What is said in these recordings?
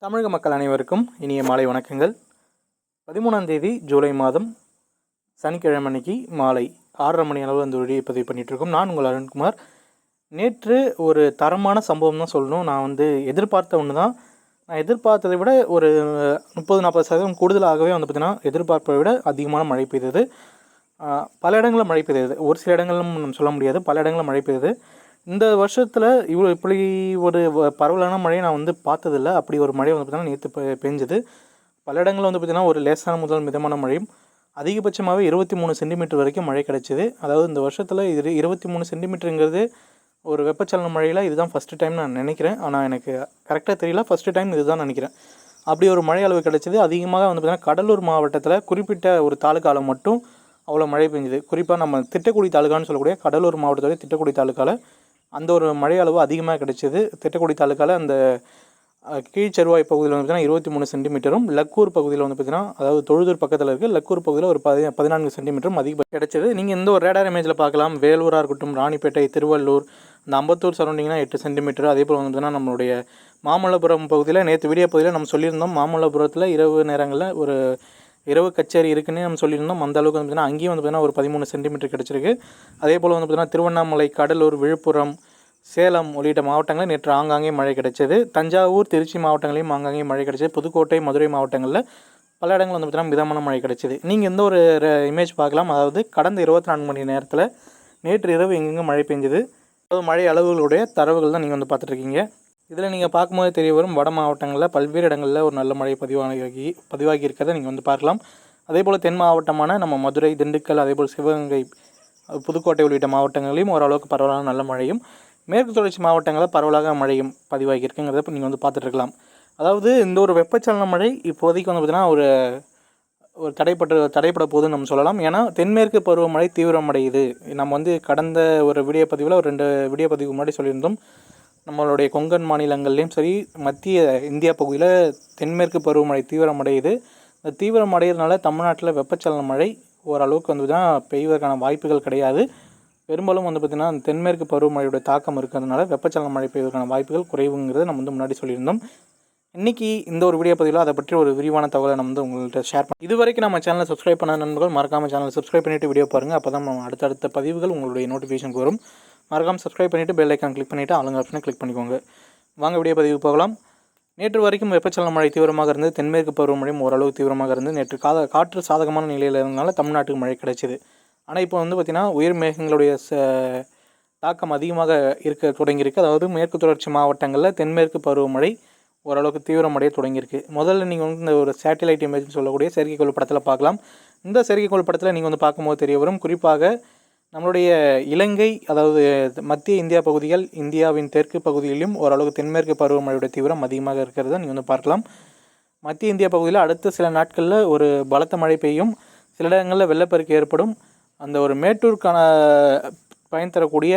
தமிழக மக்கள் அனைவருக்கும் இனிய மாலை வணக்கங்கள். 13ஆம் தேதி ஜூலை மாதம் சனிக்கிழமை அன்னைக்கு மாலை 6:30 மணி அளவு அந்த வீடியோ பதிவு பண்ணிகிட்ருக்கோம். நான் உங்கள் அருண்குமார். நேற்று ஒரு தரமான சம்பவம் தான் சொல்லணும். நான் எதிர்பார்த்த ஒன்று தான். நான் எதிர்பார்த்ததை விட ஒரு 30-40% கூடுதலாகவே பார்த்திங்கன்னா எதிர்பார்ப்பை விட அதிகமான மழை பெய்தது. பல இடங்களில் மழை பெய்தது. ஒரு சில இடங்களும் நம்ம சொல்ல முடியாது, பல இடங்களில் மழை பெய்தது. இந்த வருஷத்தில் இப்படி ஒரு பரவலான மழையை நான் பார்த்ததில்லை. அப்படி ஒரு மழை பார்த்திங்கன்னா நேற்று பெஞ்சது. பல இடங்களில் பார்த்திங்கன்னா ஒரு லேசான முதல் மிதமான மழையும் அதிகபட்சமாகவே 23 சென்டிமீட்டர் வரைக்கும் மழை கிடச்சிது. அதாவது இந்த வருஷத்தில் இது 23 சென்டிமீட்டருங்கிறது ஒரு வெப்பச்சலன மழையில் இதுதான் ஃபஸ்ட்டு டைம் நான் நினைக்கிறேன். ஆனால் எனக்கு கரெக்டாக தெரியல, ஃபஸ்ட்டு டைம் இதுதான் நினைக்கிறேன். அப்படி ஒரு மழை அளவு கிடச்சிது. அதிகமாக பார்த்திங்கன்னா கடலூர் மாவட்டத்தில் குறிப்பிட்ட ஒரு தாலுக்காவில் மட்டும் அவ்வளோ மழை பெஞ்சுது. குறிப்பாக நம்ம திட்டக்குடி தாலுக்கான்னு சொல்லக்கூடிய கடலூர் மாவட்டத்துடைய திட்டக்குடி தாலுக்காவில் அந்த ஒரு மழை அளவு அதிகமாக கிடைச்சிது. திட்டக்குடி தாலுக்காவில் அந்த கீழ்ச்செருவாய் பகுதியில் பார்த்திங்கன்னா 23 சென்டிமீட்டரும், லக்கூர் பகுதியில் பார்த்திங்கன்னா அதாவது தொழுதூர் பக்கத்தில் இருக்குது, லக்கூர் பகுதியில் ஒரு 14 சென்டிமீட்டரும் அதிக கிடைச்சிது. நீங்கள் இந்த ஒரு ரேடார் இமேஜில் பார்க்கலாம். வேலூராக இருக்கட்டும், ராணிப்பேட்டை, திருவள்ளூர், இந்த அம்பத்தூர் சரௌண்டிங்னா 8 சென்டிமீட்டர். அதே போல் பார்த்திங்கன்னா நம்மளுடைய மாமல்லபுரம் பகுதியில் நேற்று வீடியோ பகுதியில் நம்ம சொல்லியிருந்தோம். மாமல்லபுரத்தில் இரவு நேரங்களில் ஒரு இரவு கச்சேரி இருக்குன்னு நம்ம சொல்லியிருந்தோம். அந்த அளவுக்கு பார்த்திங்கன்னா அங்கேயும் பார்த்திங்கன்னா ஒரு 13 சென்டிமீட்டர் கிடச்சிருக்கு. அதே போல் பார்த்திங்கன்னா திருவண்ணாமலை, கடலூர், விழுப்புரம், சேலம் உள்ளிட்ட மாவட்டங்களில் நேற்று ஆங்காங்கே மழை கிடைச்சது. தஞ்சாவூர், திருச்சி மாவட்டங்களையும் ஆங்காங்கே மழை கிடைச்சது. புதுக்கோட்டை, மதுரை மாவட்டங்களில் பல இடங்கள் பார்த்திங்கன்னா மிதமான மழை கிடைச்சிது. நீங்கள் இந்த ஒரு இமேஜ் பார்க்கலாம். அதாவது கடந்த 24 மணி நேரத்தில் நேற்று இரவு எங்கெங்கே மழை பெஞ்சது, அதாவது மழை அளவுகளுடைய தரவுகள் தான் நீங்கள் பார்த்துட்ருக்கீங்க. இதில் நீங்கள் பார்க்கும்போது தெரிய வரும் வட மாவட்டங்களில் பல்வேறு இடங்களில் ஒரு நல்ல மழை பதிவாகி இருக்கிறத நீங்கள் பார்க்கலாம். அதே போல் தென் மாவட்டமான நம்ம மதுரை, திண்டுக்கல், அதேபோல் சிவகங்கை, புதுக்கோட்டை உள்ளிட்ட மாவட்டங்களையும் ஓரளவுக்கு பரவலான நல்ல மழையும், மேற்கு தொடர்ச்சி மாவட்டங்களில் பரவலாக மழையும் பதிவாகி இருக்குங்கிறத இப்போ நீங்கள் பார்த்துட்ருக்கலாம். அதாவது இந்த ஒரு வெப்பச்சலன மழை இப்போதைக்கு பார்த்திங்கன்னா ஒரு தடைப்பட போகுதுன்னு நம்ம சொல்லலாம். ஏன்னா தென்மேற்கு பருவமழை தீவிரமடையுது. நம்ம கடந்த ஒரு வீடியோ பதிவில் ஒரு 2 வீடியோ பதிவு முன்னாடி சொல்லியிருந்தோம். நம்மளுடைய கொங்கன் மாநிலங்கள்லேயும் சரி, மத்திய இந்தியா பகுதியில் தென்மேற்கு பருவமழை தீவிரமடையுது. இந்த தீவிரமடைகிறதுனால தமிழ்நாட்டில் வெப்பச்சலன மழை ஓரளவுக்கு தான் பெய்வதற்கான வாய்ப்புகள் கிடையாது. பெரும்பாலும் பார்த்திங்கன்னா தென்மேற்கு பருவமழையோட தாக்கம் இருக்கிறதுனால வெப்பச்சலன மழை பெய்வதற்கான வாய்ப்புகள் குறைவுங்கிறத நம்ம முன்னாடி சொல்லியிருந்தோம். இன்றைக்கி இந்த ஒரு வீடியோ பதிவில் அதை பற்றி ஒரு விரிவான தகவலை நம்ம உங்கள்கிட்ட ஷேர் பண்ணி, இது வரைக்கும் நம்ம சேனலை சப்ஸ்கிரைப் பண்ண நண்பர்கள் மறக்காமல் சேனலை சப்ஸ்கிரைப் பண்ணிவிட்டு வீடியோ பாருங்கள். அப்போ தான் நம்ம அடுத்தடுத்த பதிவுகள் உங்களுடைய நோட்டிஃபிகேஷனுக்கு வரும். மறக்காமல் சப்ஸ்கிரைப் பண்ணிவிட்டு பெல் ஐக்கான் கிளிக் பண்ணிவிட்டு ஆளுங்க ஆப்ஷனை கிளிக் பண்ணிக்கோங்க. வாங்க வீடியோ பதிவு போகலாம். நேற்று வரைக்கும் வெப்பச்சலன மழை தீவிரமாக இருந்தது. தென்மேற்கு பருவமழையும் ஓரளவு தீவிரமாக இருந்தது. நேற்று காற்று சாதகமான நிலையில் இருந்தனால தமிழ்நாட்டுக்கு மழை கிடைச்சிது. ஆனால் இப்போ பார்த்திங்கன்னா உயர் மேகங்களுடைய தாக்கம் அதிகமாக இருக்க தொடங்கியிருக்கு. அதாவது மேற்கு தொடர்ச்சி மாவட்டங்களில் தென்மேற்கு பருவமழை ஓரளவுக்கு தீவிரமடைய தொடங்கியிருக்கு. முதல்ல நீங்கள் இந்த ஒரு சேட்டிலைட் இமேஜ்னு சொல்லக்கூடிய செயற்கைக்கோள் படத்தில் பார்க்கலாம். இந்த செயற்கைக்கோள் படத்தில் நீங்கள் பார்க்கும்போது தெரிய வரும். குறிப்பாக நம்மளுடைய இலங்கை, அதாவது மத்திய இந்தியா பகுதிகள், இந்தியாவின் தெற்கு பகுதியிலும் ஓரளவுக்கு தென்மேற்கு பருவமழையோட தீவிரம் அதிகமாக இருக்கிறத நீங்கள் பார்க்கலாம். மத்திய இந்தியா பகுதியில் அடுத்த சில நாட்களில் ஒரு பலத்த மழை பெய்யும். சில இடங்களில் வெள்ளப்பெருக்கு ஏற்படும். அந்த ஒரு மேட்டூருக்கான பயன் தரக்கூடிய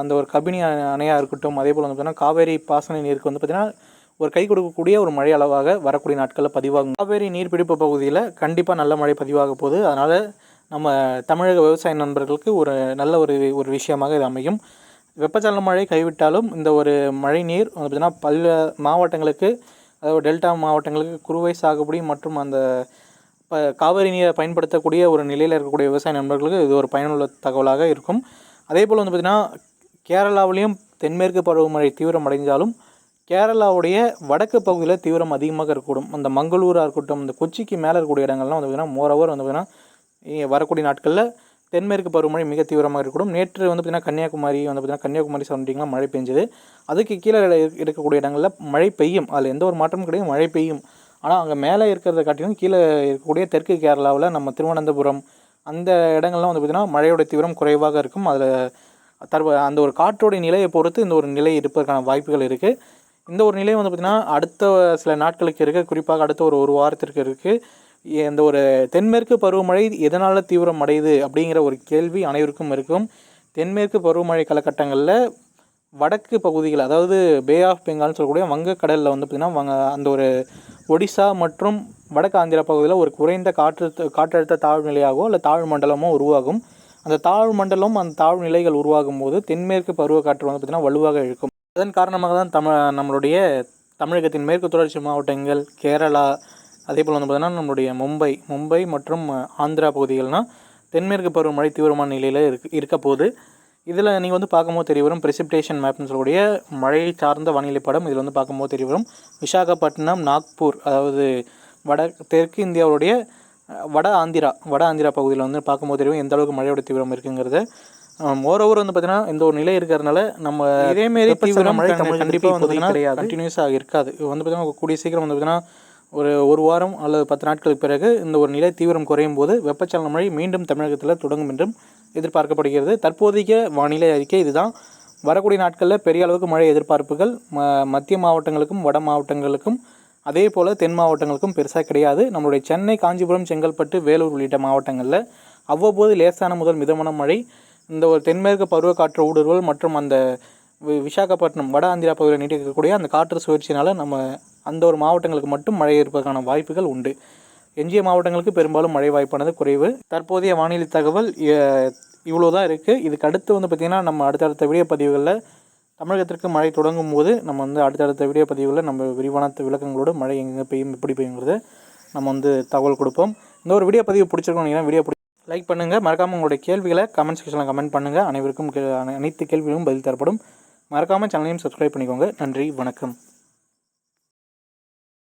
அந்த ஒரு கபினி அணையாக இருக்கட்டும், அதே போல் பார்த்திங்கன்னா காவேரி பாசன நீருக்கு பார்த்திங்கன்னா ஒரு கை கொடுக்கக்கூடிய ஒரு மழை அளவாக வரக்கூடிய நாட்களில் பதிவாகும். காவேரி நீர்பிடிப்பு பகுதியில் கண்டிப்பாக நல்ல மழை பதிவாக போகுது. அதனால் நம்ம தமிழக விவசாய நண்பர்களுக்கு ஒரு நல்ல ஒரு விஷயமாக இது அமையும். வெப்பச்சலன மழை கைவிட்டாலும் இந்த ஒரு மழை நீர் பார்த்திங்கன்னா பல மாவட்டங்களுக்கு, அதாவது டெல்டா மாவட்டங்களுக்கு குறுவை சாகுபடி மற்றும் அந்த காவிரி நீரை பயன்படுத்தக்கூடிய ஒரு நிலையில் இருக்கக்கூடிய விவசாய நண்பர்களுக்கு இது ஒரு பயனுள்ள தகவலாக இருக்கும். அதே போல் பார்த்திங்கன்னா கேரளாவிலையும் தென்மேற்கு பருவமழை தீவிரம் அடைஞ்சாலும் கேரளாவுடைய வடக்கு பகுதியில் தீவிரம் அதிகமாக இருக்கக்கூடும். அந்த மங்களூராக இருக்கட்டும், இந்த கொச்சிக்கு மேலே இருக்கக்கூடிய இடங்கள்லாம் பார்த்திங்கன்னா மோரோவர் பார்த்திங்கன்னா வரக்கூடிய நாட்களில் தென்மேற்கு பருவமழை மிக தீவிரமாக இருக்கக்கூடும். நேற்று பார்த்திங்கன்னா கன்னியாகுமரி பார்த்திங்கன்னா கன்னியாகுமரி சரௌண்டிங்லாம் மழை பெஞ்சுது. அதுக்கு கீழே இருக்கக்கூடிய இடங்களில் மழை பெய்யும். அதில் எந்த ஒரு மாற்றமும் கிடையாது, மழை பெய்யும். ஆனால் அங்கே மேலே இருக்கிறத காட்டிலும் கீழே இருக்கக்கூடிய தெற்கு கேரளாவில் நம்ம திருவனந்தபுரம் அந்த இடங்கள்லாம் பார்த்திங்கன்னா மழையோட தீவிரம் குறைவாக இருக்கும். அதில் அந்த ஒரு காற்றோடைய நிலையை பொறுத்து இந்த ஒரு நிலை இருப்பதற்கான வாய்ப்புகள் இருக்குது. இந்த ஒரு நிலை பார்த்திங்கன்னா அடுத்த சில நாட்களுக்கு இருக்குது. குறிப்பாக அடுத்த ஒரு வாரத்திற்கு இருக்குது. இந்த ஒரு தென்மேற்கு பருவமழை எதனால் தீவிரம் அடையுது அப்படிங்கிற ஒரு கேள்வி அனைவருக்கும் இருக்கும். தென்மேற்கு பருவமழை காலகட்டங்களில் வடக்கு பகுதிகள், அதாவது பே ஆஃப் பெங்கால்னு சொல்லக்கூடிய வங்கக்கடலில் பார்த்திங்கன்னா அந்த ஒரு ஒடிசா மற்றும் வடக்கு ஆந்திரா பகுதியில் ஒரு குறைந்த காற்றழுத்த தாழ்வு நிலையாகவோ இல்லை தாழ்வு மண்டலமோ உருவாகும். அந்த தாழ்வு மண்டலம், அந்த தாழ்வு நிலைகள் உருவாகும் போது தென்மேற்கு பருவக்காற்று பார்த்திங்கன்னா வலுவாக இழுக்கும். அதன் காரணமாக தான் நம்மளுடைய தமிழகத்தின் மேற்கு தொடர்ச்சி மாவட்டங்கள், கேரளா, அதேபோல் வந்து பார்த்திங்கன்னா நம்மளுடைய மும்பை மற்றும் ஆந்திரா பகுதிகள்னால் தென்மேற்கு பருவமழை தீவிரமான நிலையில் இருக்க போகுது. இதில் நீங்கள் வந்து பார்க்கும்போது தெரிய வரும் பிரசிபிடேஷன் மேப்னு சொல்லக்கூடிய மழையை சார்ந்த வானிலை படம். இதில் வந்து பார்க்கும்போது தெரிய வரும் விசாகப்பட்டினம், நாக்பூர், அதாவது தெற்கு இந்தியாவுடைய வட ஆந்திரா பகுதியில் வந்து பார்க்கும்போது தெரியும் எந்த அளவுக்கு மழையோட தீவிரம் இருக்குங்கிறது. மோரோவர் வந்து பார்த்திங்கன்னா இந்த ஒரு நிலை இருக்கிறதுனால நம்ம இதேமாரி தீவிர மழை கண்டிப்பாக வந்து பார்த்திங்கன்னா கண்டினியூஸாக இருக்காது. வந்து பார்த்திங்கன்னா கூடிய சீக்கிரம் வந்து பார்த்திங்கன்னா ஒரு வாரம் அல்லது 10 நாட்களுக்கு பிறகு இந்த ஒரு நிலை தீவிரம் குறையும் போது வெப்பச்சலன மழை மீண்டும் தமிழகத்தில் தொடங்கும் என்றும் எதிர்பார்க்கப்படுகிறது. தற்போதைய வானிலை அறிக்கை இதுதான். வரக்கூடிய நாட்களில் பெரிய அளவுக்கு மழை எதிர்பார்ப்புகள் மத்திய மாவட்டங்களுக்கும் வட மாவட்டங்களுக்கும் அதே போல் தென் மாவட்டங்களுக்கும் பெருசாக கிடையாது. நம்மளுடைய சென்னை, காஞ்சிபுரம், செங்கல்பட்டு, வேலூர் உள்ளிட்ட மாவட்டங்களில் அவ்வப்போது லேசான முதல் மிதமான மழை, இந்த ஒரு தென்மேற்கு பருவக்காற்று ஊடுருவல் மற்றும் அந்த விசாகப்பட்டினம் வட ஆந்திரா பகுதியில் நீட்டிக்கக்கூடிய அந்த காற்று சுழற்சினால் நம்ம அந்த ஒரு மாவட்டங்களுக்கு மட்டும் மழை இருப்பதற்கான வாய்ப்புகள் உண்டு. எஞ்சிய மாவட்டங்களுக்கு பெரும்பாலும் மழை வாய்ப்பானது குறைவு. தற்போதைய வானிலை தகவல் இவ்வளோ தான் இருக்குது. இதுக்கு அடுத்து வந்து பார்த்திங்கன்னா நம்ம அடுத்தடுத்த வீடியோ பதிவுகளில் தமிழகத்திற்கு மழை தொடங்கும் போது நம்ம வந்து அடுத்தடுத்த வீடியோ பதிவுகளில் நம்ம விரிவான விளக்கங்களோடு மழை எங்கே பெய்யும், எப்படி பெய்யுங்கிறத நம்ம வந்து தகவல் கொடுப்போம். இந்த ஒரு வீடியோ பதிவு பிடிச்சிருக்கோம். வீடியோ லைக் பண்ணுங்கள். மறக்காமல் உங்களுடைய கேள்விகளை கமெண்ட் செக்ஷனில் கமெண்ட் பண்ணுங்கள். அனைவருக்கும் அனைத்து கேள்விகளும் பதில் தரப்படும். மறக்காமல் சேனலையும் சப்ஸ்கிரைப் பண்ணிக்கோங்க. நன்றி, வணக்கம்.